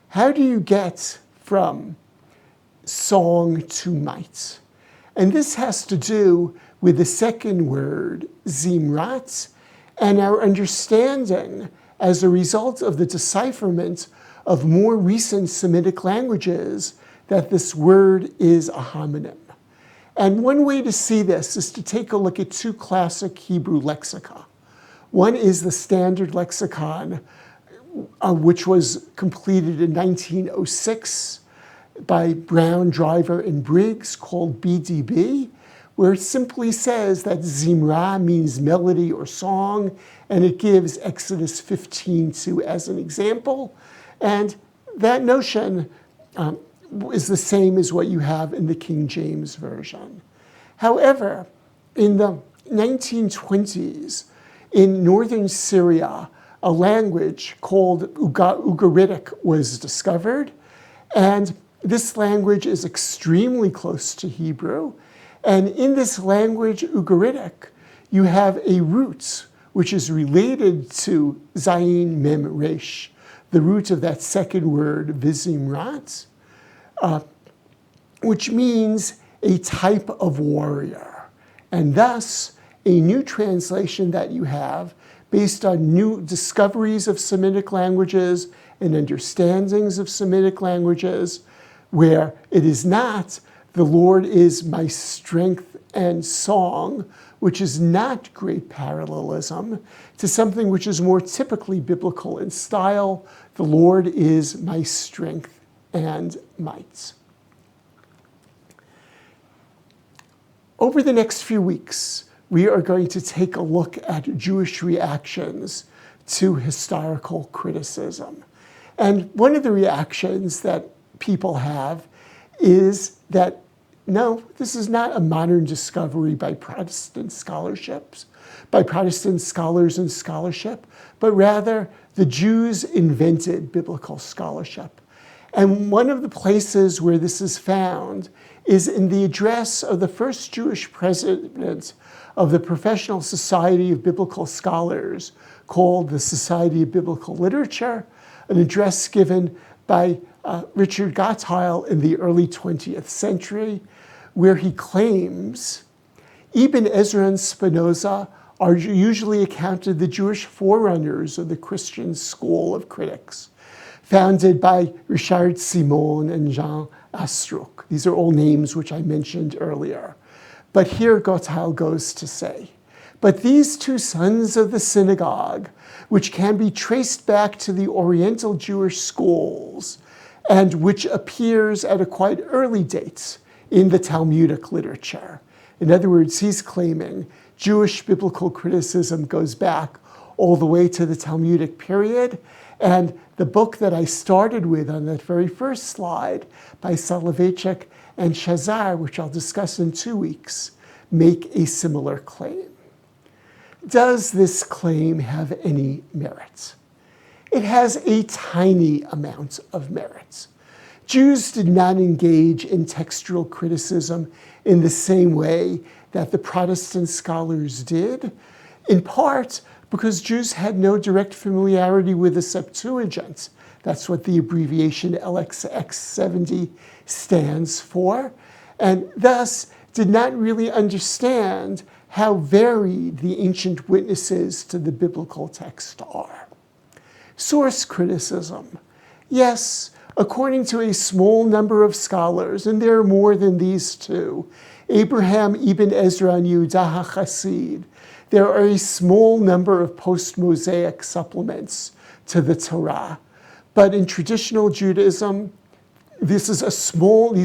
How do you get from song to might? And this has to do with the second word, zimrat, and our understanding as a result of the decipherment of more recent Semitic languages that this word is a homonym. And one way to see this is to take a look at 2 classic Hebrew lexica. One is the Standard Lexicon, which was completed in 1906 by Brown, Driver, and Briggs, called BDB, where it simply says that Zimra means melody or song, and it gives Exodus 15:2 as an example. And that notion is the same as what you have in the King James Version. However, in the 1920s, in northern Syria, a language called Ugaritic was discovered, and this language is extremely close to Hebrew. And in this language, Ugaritic, you have a root which is related to Zayin Mem Resh, the root of that second word, Vizimrat, which means a type of warrior. And thus, a new translation that you have based on new discoveries of Semitic languages and understandings of Semitic languages, where it is not the Lord is my strength and song, which is not great parallelism, to something which is more typically biblical in style. The Lord is my strength and might. Over the next few weeks, we are going to take a look at Jewish reactions to historical criticism. And one of the reactions that people have is that, no, this is not a modern discovery by Protestant scholarships, by Protestant scholars and scholarship, but rather the Jews invented biblical scholarship. And one of the places where this is found is in the address of the first Jewish president of the Professional Society of Biblical Scholars, called the Society of Biblical Literature, an address given by Richard Gottheil in the early 20th century, where he claims Ibn Ezra and Spinoza are usually accounted the Jewish forerunners of the Christian school of critics, founded by Richard Simon and Jean Astruc. These are all names which I mentioned earlier. But here Gottheil goes to say, but these two sons of the synagogue, which can be traced back to the Oriental Jewish schools, and which appears at a quite early date in the Talmudic literature. In other words, he's claiming Jewish biblical criticism goes back all the way to the Talmudic period, and the book that I started with on that very first slide by Soloveitchik and Shazar, which I'll discuss in 2 weeks, make a similar claim. Does this claim have any merit? It has a tiny amount of merit. Jews did not engage in textual criticism in the same way that the Protestant scholars did, in part because Jews had no direct familiarity with the Septuagint. That's what the abbreviation LXX70 stands for, and thus did not really understand how varied the ancient witnesses to the biblical text are. Source criticism. Yes, according to a small number of scholars, and there are more than these two, Abraham Ibn Ezra and Yehuda HaChassid, there are a small number of post-Mosaic supplements to the Torah. But in traditional Judaism, these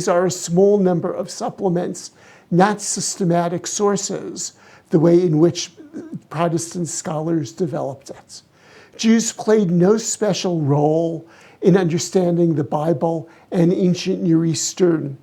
are a small number of supplements, not systematic sources, the way in which Protestant scholars developed it. Jews played no special role in understanding the Bible and ancient Near Eastern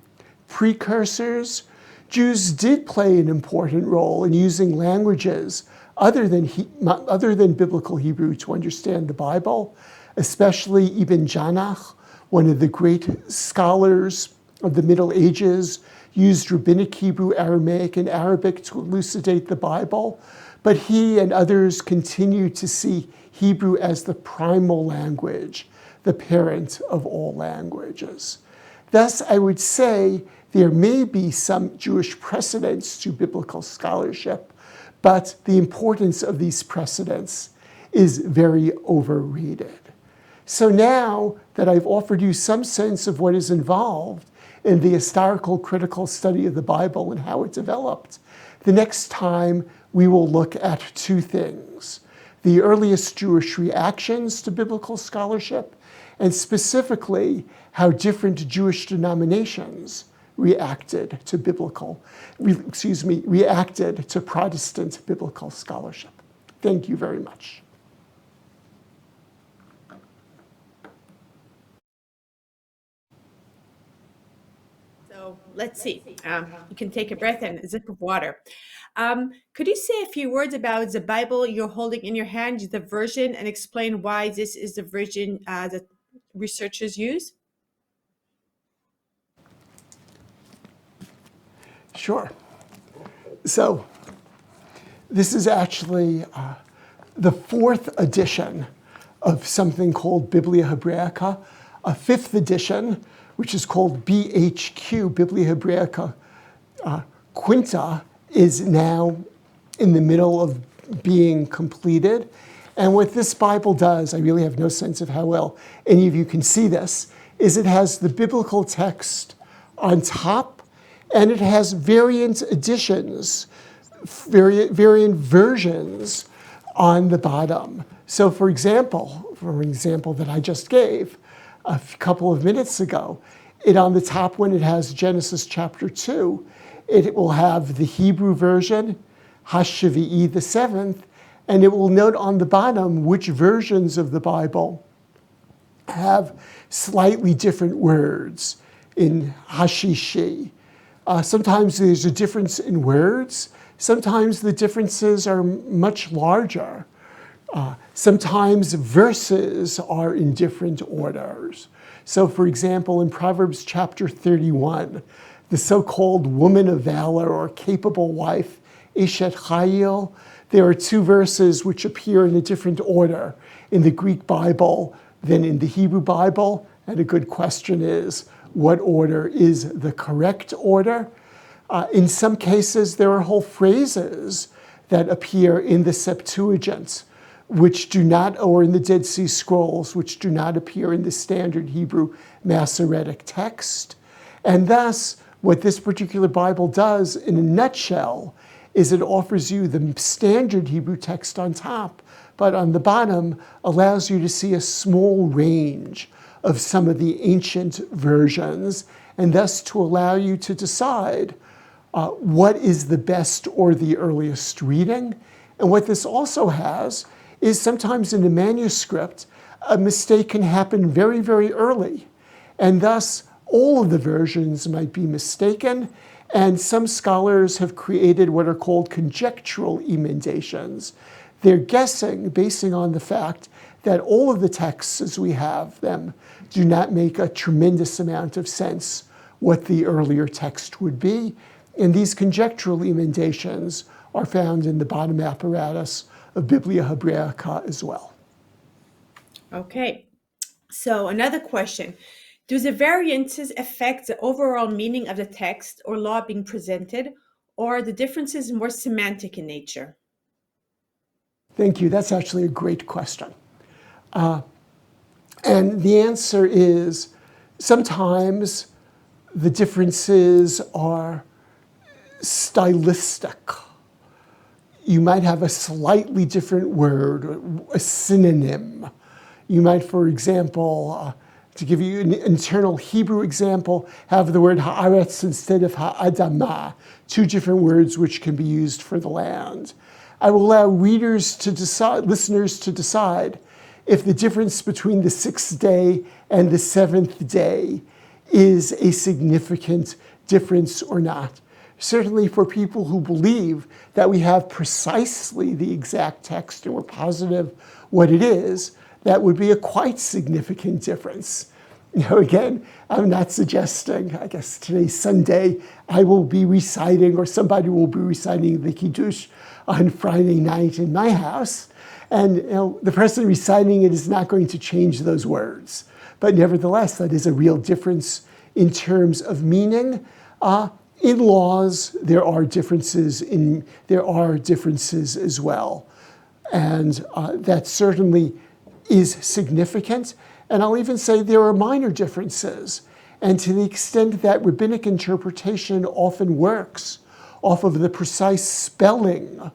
precursors. Jews did play an important role in using languages other than biblical Hebrew to understand the Bible, especially Ibn Janach, one of the great scholars of the Middle Ages, used Rabbinic Hebrew, Aramaic, and Arabic to elucidate the Bible, but he and others continued to see Hebrew as the primal language, the parent of all languages. Thus, I would say there may be some Jewish precedents to biblical scholarship, but the importance of these precedents is very overrated. So now that I've offered you some sense of what is involved in the historical critical study of the Bible and how it developed, the next time we will look at two things: the earliest Jewish reactions to biblical scholarship, and specifically how different Jewish denominations reacted to Protestant biblical scholarship. Thank you very much. So let's see. You can take a breath and a sip of water. Could you say a few words about the Bible you're holding in your hand, the version, and explain why this is the version that researchers use? Sure. So this is actually the 4th edition of something called Biblia Hebraica, a 5th edition, which is called BHQ, Biblia Hebraica Quinta, is now in the middle of being completed. And what this Bible does, I really have no sense of how well any of you can see this, is it has the biblical text on top, and it has variant editions, variant versions on the bottom. So for an example that I just gave a couple of minutes ago, on the top one it has Genesis chapter 2. It will have the Hebrew version, HaShavi'i, the seventh, and it will note on the bottom which versions of the Bible have slightly different words in Hashishi. Sometimes there's a difference in words. Sometimes the differences are much larger. Sometimes verses are in different orders. So for example, in Proverbs chapter 31, the so-called woman of valor or capable wife, Eshet Chayil, there are two verses which appear in a different order in the Greek Bible than in the Hebrew Bible. And a good question is, what order is the correct order? In some cases, there are whole phrases that appear in the Septuagint, which do not, or in the Dead Sea Scrolls, which do not appear in the standard Hebrew Masoretic text. And thus, what this particular Bible does in a nutshell is it offers you the standard Hebrew text on top, but on the bottom allows you to see a small range of some of the ancient versions, and thus to allow you to decide what is the best or the earliest reading. And what this also has is sometimes in a manuscript, a mistake can happen very, very early. And thus, all of the versions might be mistaken. And some scholars have created what are called conjectural emendations. They're guessing, basing on the fact that all of the texts as we have them do not make a tremendous amount of sense what the earlier text would be. And these conjectural emendations are found in the bottom apparatus of Biblia Hebraica as well. Okay, so another question. Do the variances affect the overall meaning of the text or law being presented, or are the differences more semantic in nature? Thank you. That's actually a great question. And the answer is sometimes the differences are stylistic. You might have a slightly different word, a synonym. You might, for example, to give you an internal Hebrew example, have the word haaretz instead of ha'adamah, two different words which can be used for the land. I will allow listeners to decide if the difference between the sixth day and the seventh day is a significant difference or not. Certainly for people who believe that we have precisely the exact text and we're positive what it is, that would be a quite significant difference. Again, I'm not suggesting, I guess today's Sunday, I will be reciting or somebody will be reciting the Kiddush on Friday night in my house. And the person reciting it is not going to change those words. But nevertheless, that is a real difference in terms of meaning. In laws, there are differences as well. And that certainly is significant. And I'll even say there are minor differences. And to the extent that rabbinic interpretation often works off of the precise spelling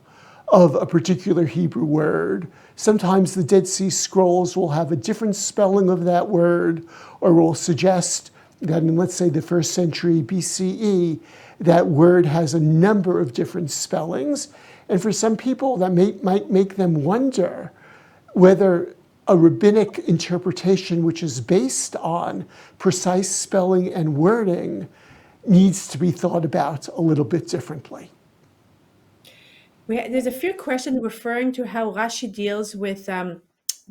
of a particular Hebrew word, sometimes the Dead Sea Scrolls will have a different spelling of that word, or will suggest that in, let's say, the 1st century BCE, that word has a number of different spellings. And for some people, that might make them wonder whether a rabbinic interpretation which is based on precise spelling and wording needs to be thought about a little bit differently. There's a few questions referring to how Rashi deals with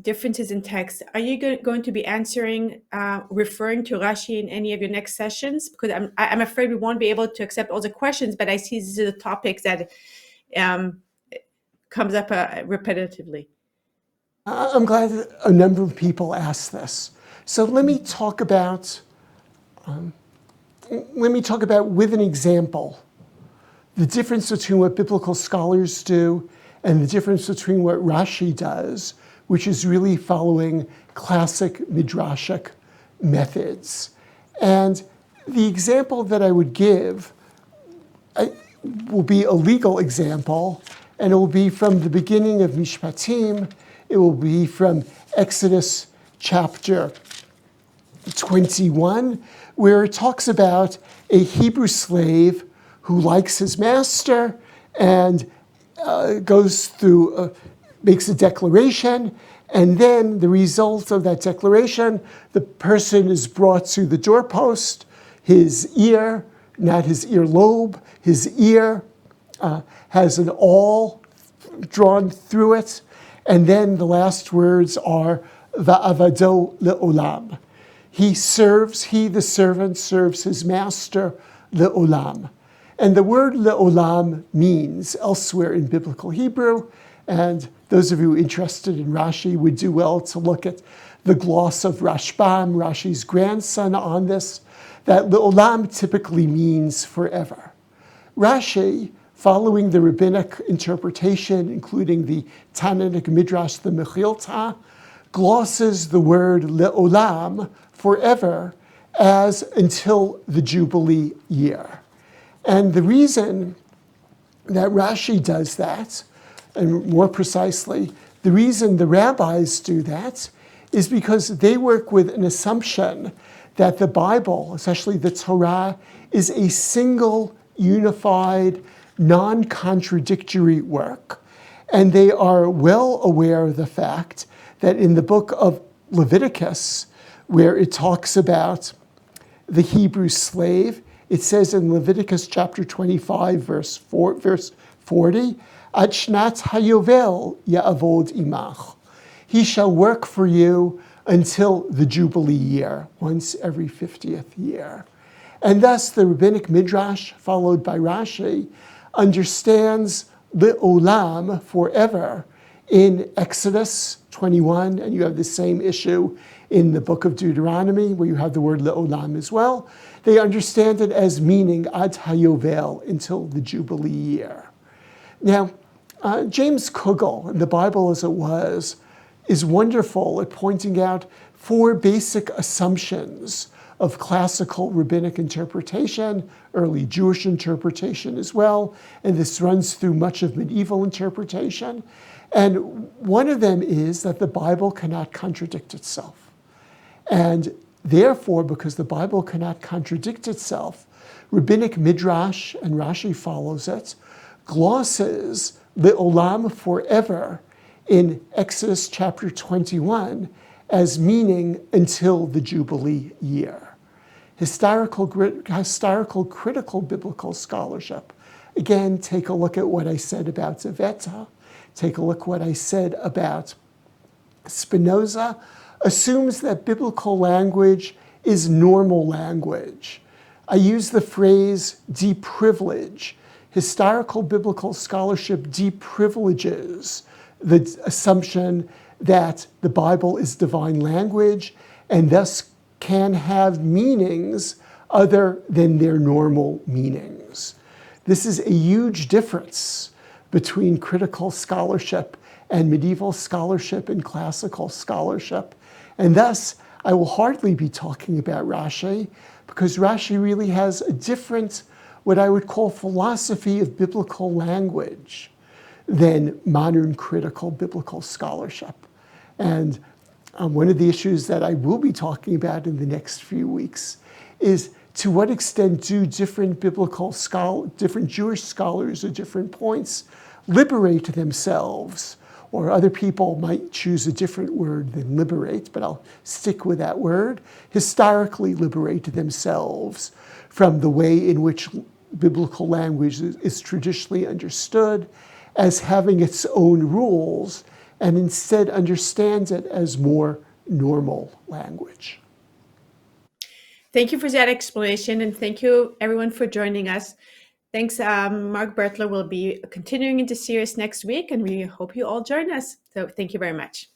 differences in text. Are you going to be answering, referring to Rashi in any of your next sessions? Because I'm afraid we won't be able to accept all the questions, but I see these are the topics that comes up repetitively. I'm glad that a number of people asked this. So let me talk about with an example the difference between what biblical scholars do and the difference between what Rashi does, which is really following classic midrashic methods. And the example that I would give will be a legal example, and it will be from the beginning of Mishpatim. It will be from Exodus chapter 21, where it talks about a Hebrew slave who likes his master and goes through, makes a declaration, and then the result of that declaration, the person is brought to the doorpost, his ear, not his earlobe, his ear has an awl drawn through it, and then the last words are va'avado le'olam. He, the servant, serves his master le'olam. And the word le'olam means, elsewhere in biblical Hebrew, and those of you interested in Rashi would do well to look at the gloss of Rashbam, Rashi's grandson, on this, that le'olam typically means forever. Rashi, following the rabbinic interpretation, including the Tanaic Midrash, the Mechilta, glosses the word le'olam, forever, as until the Jubilee year. And the reason that Rashi does that, and more precisely, the reason the rabbis do that, is because they work with an assumption that the Bible, especially the Torah, is a single, unified, non-contradictory work. And they are well aware of the fact that in the book of Leviticus, where it talks about the Hebrew slave, it says in Leviticus chapter 25, verse 40, Ad shnat hayovel ya'avod imach. He shall work for you until the Jubilee year, once every 50th year. And thus the rabbinic midrash, followed by Rashi, understands le'olam, forever, in Exodus 21, and you have the same issue in the book of Deuteronomy, where you have the word le'olam as well. They understand it as meaning ad hayovel, until the Jubilee year. Now, James Kugel, in The Bible as It Was, is wonderful at pointing out 4 basic assumptions of classical rabbinic interpretation, early Jewish interpretation as well, and this runs through much of medieval interpretation. And one of them is that the Bible cannot contradict itself. And therefore, because the Bible cannot contradict itself, rabbinic midrash, and Rashi follows it, glosses le'olam, forever, in Exodus chapter 21 as meaning until the Jubilee year. Historical critical biblical scholarship. Again, take a look at what I said about Zaveta. Take a look at what I said about Spinoza. Assumes that biblical language is normal language. I use the phrase deprivilege. Historical biblical scholarship deprivileges the assumption that the Bible is divine language and thus can have meanings other than their normal meanings. This is a huge difference between critical scholarship and medieval scholarship and classical scholarship. And thus, I will hardly be talking about Rashi, because Rashi really has a different, what I would call, philosophy of biblical language than modern critical biblical scholarship. And one of the issues that I will be talking about in the next few weeks is to what extent do different different Jewish scholars at different points liberate themselves, or other people might choose a different word than liberate, but I'll stick with that word, historically liberate themselves from the way in which biblical language is traditionally understood as having its own rules, and instead understands it as more normal language. Thank you for that explanation, and thank you everyone for joining us. Thanks. Marc Brettler will be continuing into series next week, and we hope you all join us. So thank you very much.